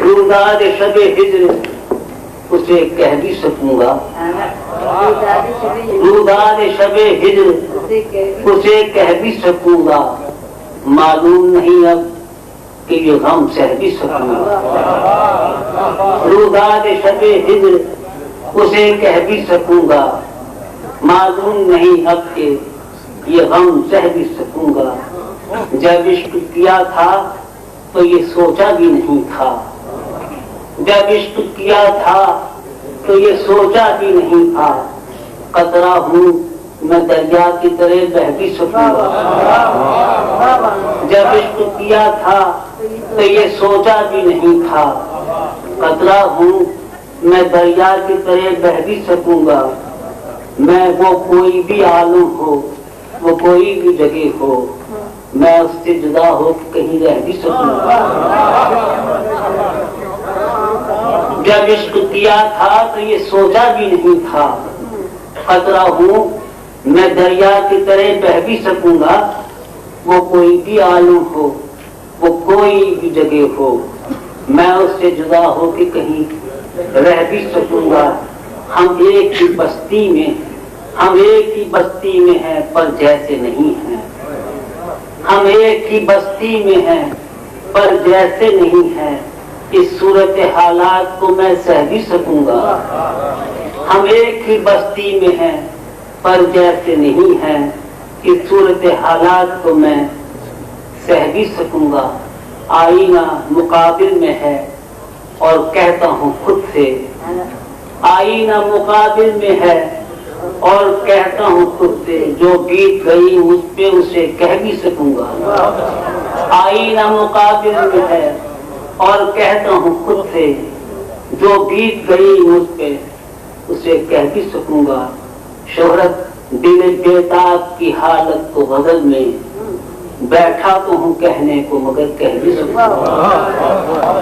روزاد شب ہجر اسے کہہ بھی سکوں گا، روزاد شب ہجر اسے کہہ بھی سکوں گا، معلوم نہیں اب کہ یہ غم سہ بھی سکوں گا۔ روزاد شب ہجر اسے کہہ بھی سکوں گا، معلوم نہیں اب کہ یہ غم سہ بھی سکوں گا۔ جب عشق کیا تھا تو یہ سوچا بھی نہیں تھا، جب عشق کیا تھا تو یہ سوچا بھی نہیں تھا، قطرہ ہوں میں دریا کی طرح بہہ بھی سکوں گا۔ جب عشق کیا تھا تو یہ سوچا بھی نہیں تھا، قطرہ ہوں میں دریا کی طرح بہہ بھی سکوں گا۔ میں وہ کوئی بھی عالم ہو، وہ کوئی بھی جگہ ہو، میں اس سے جدا ہو کہیں رہ بھی سکوں گا۔ جب عشق کیا تھا تو یہ سوچا بھی نہیں تھا، قطرہ ہوں میں دریا کی طرح بہہ بھی سکوں گا۔ وہ کوئی بھی عالم ہو، وہ کوئی بھی جگہ ہو، میں اس سے جدا ہو کے کہیں رہ بھی سکوں گا۔ ہم ایک ہی بستی میں، ہم ایک ہی بستی میں ہیں پر جیسے نہیں ہیں، ہم ایک ہی بستی میں ہیں پر جیسے نہیں ہیں، اس صورت حالات کو میں سہ بھی سکوں گا۔ ہم ایک ہی بستی میں ہیں پر جیسے نہیں ہیں، اس صورت حالات کو میں سہ بھی سکوں گا۔ آئینہ مقابل میں ہے اور کہتا ہوں خود سے، آئینہ مقابل میں ہے اور کہتا ہوں خود سے، جو بیت گئی مجھ پہ اسے کہہ بھی سکوں گا۔ آئینہ مقابل میں ہے اور کہتا ہوں خود سے، جو بیت گئی مجھ پہ اسے کہہ بھی سکوں گا۔ شہرت دل بیتاب کی حالت کو غزل میں، بیٹھا تو ہوں کہنے کو مگر کہہ بھی سکوں گا۔